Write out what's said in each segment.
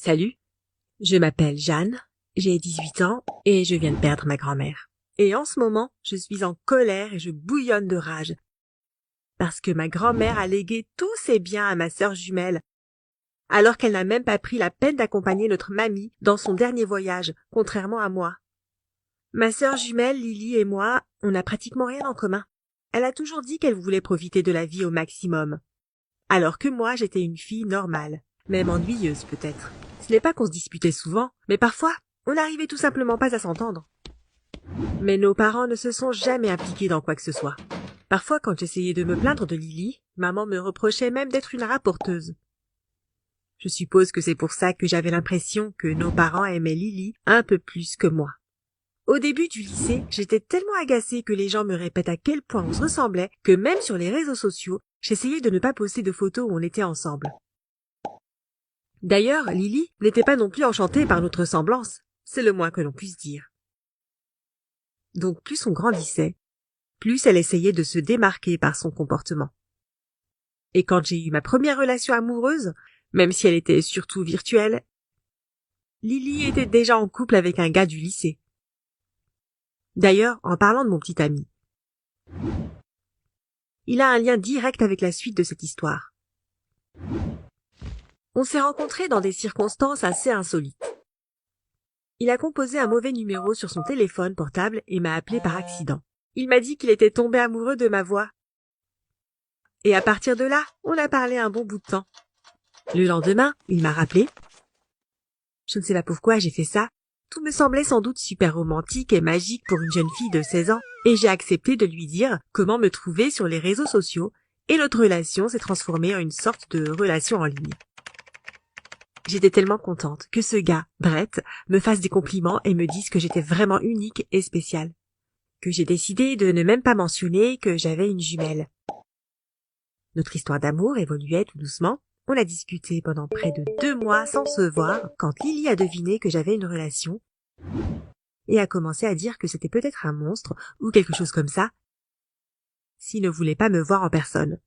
Salut, je m'appelle Jeanne, j'ai 18 ans et je viens de perdre ma grand-mère. Et en ce moment, je suis en colère et je bouillonne de rage. Parce que ma grand-mère a légué tous ses biens à ma sœur jumelle, alors qu'elle n'a même pas pris la peine d'accompagner notre mamie dans son dernier voyage, contrairement à moi. Ma sœur jumelle, Lily et moi, on n'a pratiquement rien en commun. Elle a toujours dit qu'elle voulait profiter de la vie au maximum. Alors que moi, j'étais une fille normale, même ennuyeuse peut-être. Ce n'est pas qu'on se disputait souvent, mais parfois, on n'arrivait tout simplement pas à s'entendre. Mais nos parents ne se sont jamais impliqués dans quoi que ce soit. Parfois, quand j'essayais de me plaindre de Lily, maman me reprochait même d'être une rapporteuse. Je suppose que c'est pour ça que j'avais l'impression que nos parents aimaient Lily un peu plus que moi. Au début du lycée, j'étais tellement agacée que les gens me répètent à quel point on se ressemblait que même sur les réseaux sociaux, j'essayais de ne pas poster de photos où on était ensemble. D'ailleurs, Lily n'était pas non plus enchantée par notre ressemblance, c'est le moins que l'on puisse dire. Donc plus on grandissait, plus elle essayait de se démarquer par son comportement. Et quand j'ai eu ma première relation amoureuse, même si elle était surtout virtuelle, Lily était déjà en couple avec un gars du lycée. D'ailleurs, en parlant de mon petit ami, il a un lien direct avec la suite de cette histoire. On s'est rencontrés dans des circonstances assez insolites. Il a composé un mauvais numéro sur son téléphone portable et m'a appelé par accident. Il m'a dit qu'il était tombé amoureux de ma voix. Et à partir de là, on a parlé un bon bout de temps. Le lendemain, il m'a rappelé. Je ne sais pas pourquoi j'ai fait ça. Tout me semblait sans doute super romantique et magique pour une jeune fille de 16 ans, et j'ai accepté de lui dire comment me trouver sur les réseaux sociaux, et notre relation s'est transformée en une sorte de relation en ligne. J'étais tellement contente que ce gars, Brett, me fasse des compliments et me dise que j'étais vraiment unique et spéciale. Que j'ai décidé de ne même pas mentionner que j'avais une jumelle. Notre histoire d'amour évoluait tout doucement. On a discuté pendant près de 2 mois sans se voir quand Lily a deviné que j'avais une relation et a commencé à dire que c'était peut-être un monstre ou quelque chose comme ça s'il ne voulait pas me voir en personne.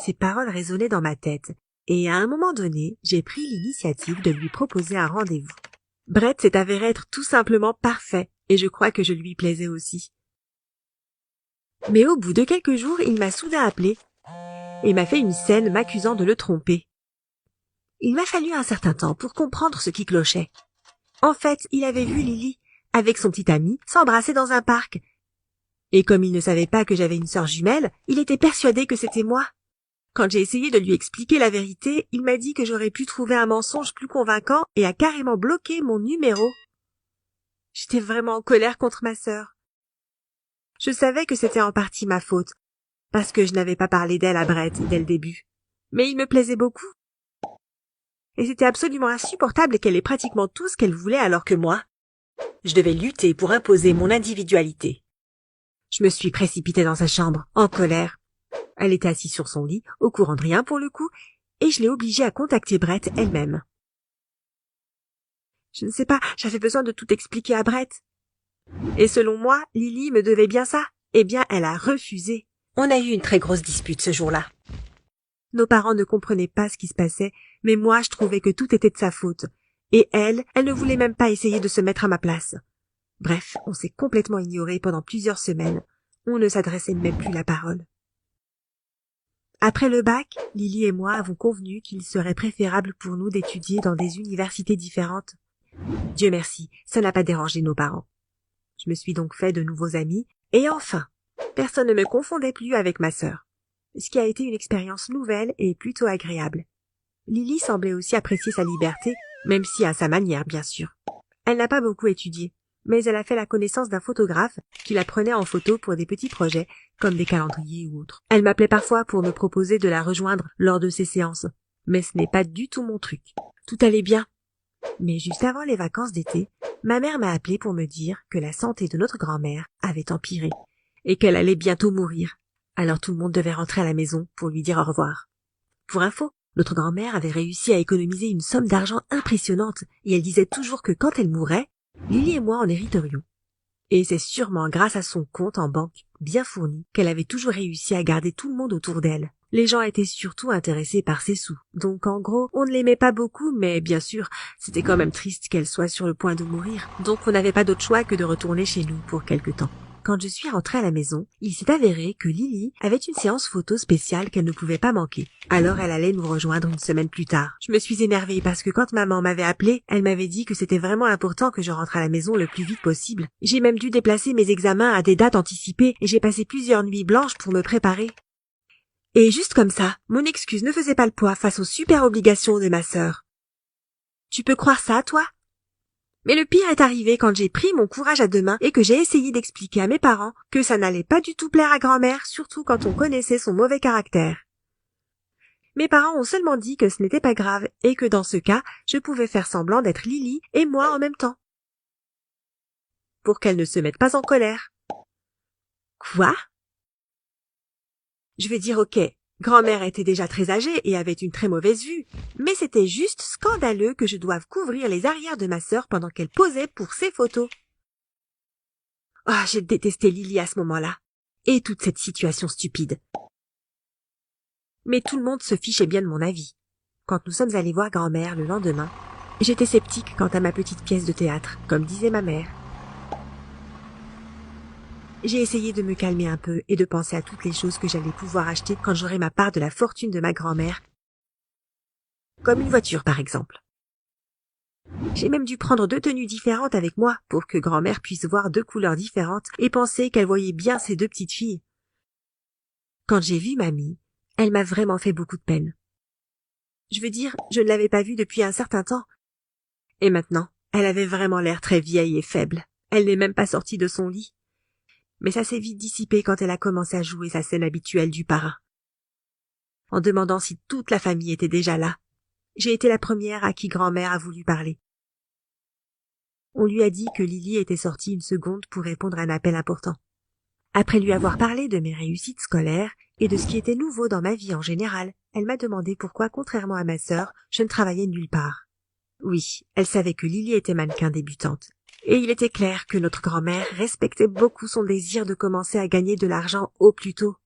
Ces paroles résonnaient dans ma tête et à un moment donné, j'ai pris l'initiative de lui proposer un rendez-vous. Brett s'est avéré être tout simplement parfait et je crois que je lui plaisais aussi. Mais au bout de quelques jours, il m'a soudain appelé et m'a fait une scène m'accusant de le tromper. Il m'a fallu un certain temps pour comprendre ce qui clochait. En fait, il avait vu Lily, avec son petit ami, s'embrasser dans un parc. Et comme il ne savait pas que j'avais une sœur jumelle, il était persuadé que c'était moi. Quand j'ai essayé de lui expliquer la vérité, il m'a dit que j'aurais pu trouver un mensonge plus convaincant et a carrément bloqué mon numéro. J'étais vraiment en colère contre ma sœur. Je savais que c'était en partie ma faute, parce que je n'avais pas parlé d'elle à Brett dès le début. Mais il me plaisait beaucoup. Et c'était absolument insupportable qu'elle ait pratiquement tout ce qu'elle voulait alors que moi, je devais lutter pour imposer mon individualité. Je me suis précipitée dans sa chambre, en colère. Elle était assise sur son lit, au courant de rien pour le coup, et je l'ai obligée à contacter Brett elle-même. Je ne sais pas, j'avais besoin de tout expliquer à Brett. Et selon moi, Lily me devait bien ça. Eh bien, elle a refusé. On a eu une très grosse dispute ce jour-là. Nos parents ne comprenaient pas ce qui se passait, mais moi je trouvais que tout était de sa faute. Et elle ne voulait même pas essayer de se mettre à ma place. Bref, on s'est complètement ignorés pendant plusieurs semaines. On ne s'adressait même plus la parole. Après le bac, Lily et moi avons convenu qu'il serait préférable pour nous d'étudier dans des universités différentes. Dieu merci, ça n'a pas dérangé nos parents. Je me suis donc fait de nouveaux amis, et enfin, personne ne me confondait plus avec ma sœur, ce qui a été une expérience nouvelle et plutôt agréable. Lily semblait aussi apprécier sa liberté, même si à sa manière, bien sûr. Elle n'a pas beaucoup étudié, mais elle a fait la connaissance d'un photographe qui la prenait en photo pour des petits projets, comme des calendriers ou autres. Elle m'appelait parfois pour me proposer de la rejoindre lors de ses séances, mais ce n'est pas du tout mon truc. Tout allait bien. Mais juste avant les vacances d'été, ma mère m'a appelé pour me dire que la santé de notre grand-mère avait empiré et qu'elle allait bientôt mourir. Alors tout le monde devait rentrer à la maison pour lui dire au revoir. Pour info, notre grand-mère avait réussi à économiser une somme d'argent impressionnante et elle disait toujours que quand elle mourrait, Lily et moi en hériterions. Et c'est sûrement grâce à son compte en banque bien fourni qu'elle avait toujours réussi à garder tout le monde autour d'elle. Les gens étaient surtout intéressés par ses sous. Donc en gros, on ne l'aimait pas beaucoup, mais bien sûr, c'était quand même triste qu'elle soit sur le point de mourir. Donc on n'avait pas d'autre choix que de retourner chez nous pour quelque temps. Quand je suis rentrée à la maison, il s'est avéré que Lily avait une séance photo spéciale qu'elle ne pouvait pas manquer. Alors elle allait nous rejoindre une semaine plus tard. Je me suis énervée parce que quand maman m'avait appelée, elle m'avait dit que c'était vraiment important que je rentre à la maison le plus vite possible. J'ai même dû déplacer mes examens à des dates anticipées et j'ai passé plusieurs nuits blanches pour me préparer. Et juste comme ça, mon excuse ne faisait pas le poids face aux super obligations de ma sœur. Tu peux croire ça, toi? Mais le pire est arrivé quand j'ai pris mon courage à deux mains et que j'ai essayé d'expliquer à mes parents que ça n'allait pas du tout plaire à grand-mère, surtout quand on connaissait son mauvais caractère. Mes parents ont seulement dit que ce n'était pas grave et que dans ce cas, je pouvais faire semblant d'être Lily et moi en même temps. Pour qu'elle ne se mette pas en colère. Quoi? Je vais dire ok, grand-mère était déjà très âgée et avait une très mauvaise vue, mais c'était juste scandaleux que je doive couvrir les arrières de ma sœur pendant qu'elle posait pour ses photos. Ah, j'ai détesté Lily à ce moment-là, et toute cette situation stupide. Mais tout le monde se fichait bien de mon avis. Quand nous sommes allés voir grand-mère le lendemain, j'étais sceptique quant à ma petite pièce de théâtre, comme disait ma mère. J'ai essayé de me calmer un peu et de penser à toutes les choses que j'allais pouvoir acheter quand j'aurai ma part de la fortune de ma grand-mère, comme une voiture par exemple. J'ai même dû prendre 2 tenues différentes avec moi pour que grand-mère puisse voir 2 couleurs différentes et penser qu'elle voyait bien ses 2 petites filles. Quand j'ai vu mamie, elle m'a vraiment fait beaucoup de peine. Je veux dire, je ne l'avais pas vue depuis un certain temps. Et maintenant, elle avait vraiment l'air très vieille et faible. Elle n'est même pas sortie de son lit. Mais ça s'est vite dissipé quand elle a commencé à jouer sa scène habituelle du parrain. En demandant si toute la famille était déjà là, j'ai été la première à qui grand-mère a voulu parler. On lui a dit que Lily était sortie une seconde pour répondre à un appel important. Après lui avoir parlé de mes réussites scolaires et de ce qui était nouveau dans ma vie en général, elle m'a demandé pourquoi, contrairement à ma sœur, je ne travaillais nulle part. Oui, elle savait que Lily était mannequin débutante. Et il était clair que notre grand-mère respectait beaucoup son désir de commencer à gagner de l'argent au plus tôt.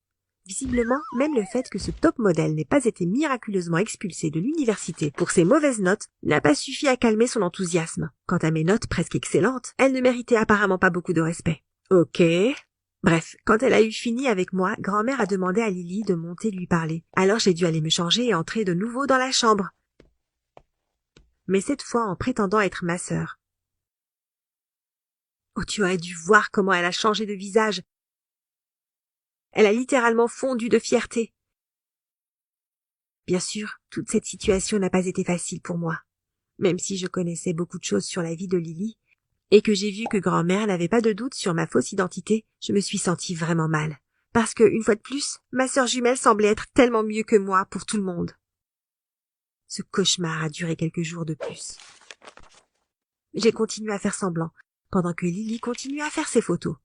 Visiblement, même le fait que ce top modèle n'ait pas été miraculeusement expulsé de l'université pour ses mauvaises notes n'a pas suffi à calmer son enthousiasme. Quant à mes notes presque excellentes, elles ne méritaient apparemment pas beaucoup de respect. Ok. Bref, quand elle a eu fini avec moi, grand-mère a demandé à Lily de monter lui parler. Alors j'ai dû aller me changer et entrer de nouveau dans la chambre. Mais cette fois en prétendant être ma sœur. Oh, tu aurais dû voir comment elle a changé de visage. Elle a littéralement fondu de fierté. Bien sûr, toute cette situation n'a pas été facile pour moi. Même si je connaissais beaucoup de choses sur la vie de Lily, et que j'ai vu que grand-mère n'avait pas de doute sur ma fausse identité, je me suis sentie vraiment mal. Parce que, une fois de plus, ma sœur jumelle semblait être tellement mieux que moi pour tout le monde. Ce cauchemar a duré quelques jours de plus. J'ai continué à faire semblant, pendant que Lily continuait à faire ses photos.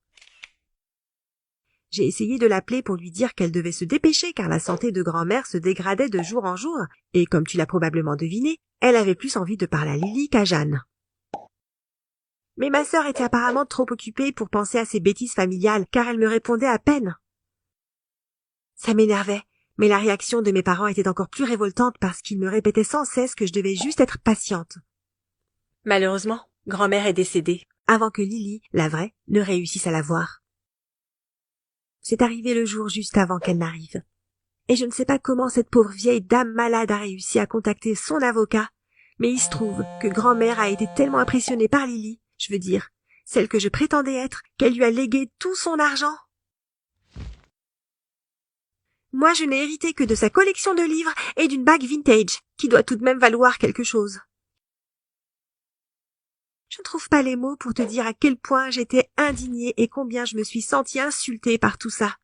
J'ai essayé de l'appeler pour lui dire qu'elle devait se dépêcher car la santé de grand-mère se dégradait de jour en jour, et comme tu l'as probablement deviné, elle avait plus envie de parler à Lily qu'à Jeanne. Mais ma sœur était apparemment trop occupée pour penser à ses bêtises familiales, car elle me répondait à peine. Ça m'énervait, mais la réaction de mes parents était encore plus révoltante parce qu'ils me répétaient sans cesse que je devais juste être patiente. Malheureusement, grand-mère est décédée, avant que Lily, la vraie, ne réussisse à la voir. C'est arrivé le jour juste avant qu'elle n'arrive. Et je ne sais pas comment cette pauvre vieille dame malade a réussi à contacter son avocat, mais il se trouve que grand-mère a été tellement impressionnée par Lily, je veux dire, celle que je prétendais être, qu'elle lui a légué tout son argent. Moi, je n'ai hérité que de sa collection de livres et d'une bague vintage, qui doit tout de même valoir quelque chose. Je ne trouve pas les mots pour te dire à quel point j'étais indignée et combien je me suis sentie insultée par tout ça.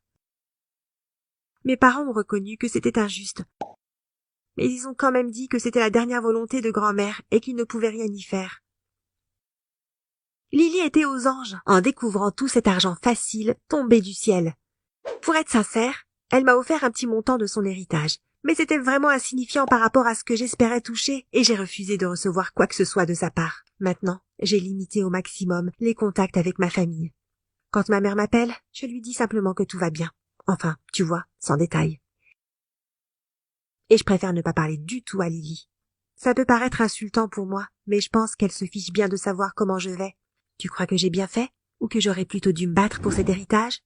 Mes parents ont reconnu que c'était injuste, mais ils ont quand même dit que c'était la dernière volonté de grand-mère et qu'ils ne pouvaient rien y faire. Lily était aux anges en découvrant tout cet argent facile tombé du ciel. Pour être sincère, elle m'a offert un petit montant de son héritage, mais c'était vraiment insignifiant par rapport à ce que j'espérais toucher et j'ai refusé de recevoir quoi que ce soit de sa part. Maintenant, j'ai limité au maximum les contacts avec ma famille. Quand ma mère m'appelle, je lui dis simplement que tout va bien. Enfin, tu vois, sans détail. Et je préfère ne pas parler du tout à Lily. Ça peut paraître insultant pour moi, mais je pense qu'elle se fiche bien de savoir comment je vais. Tu crois que j'ai bien fait? Ou que j'aurais plutôt dû me battre pour cet héritage?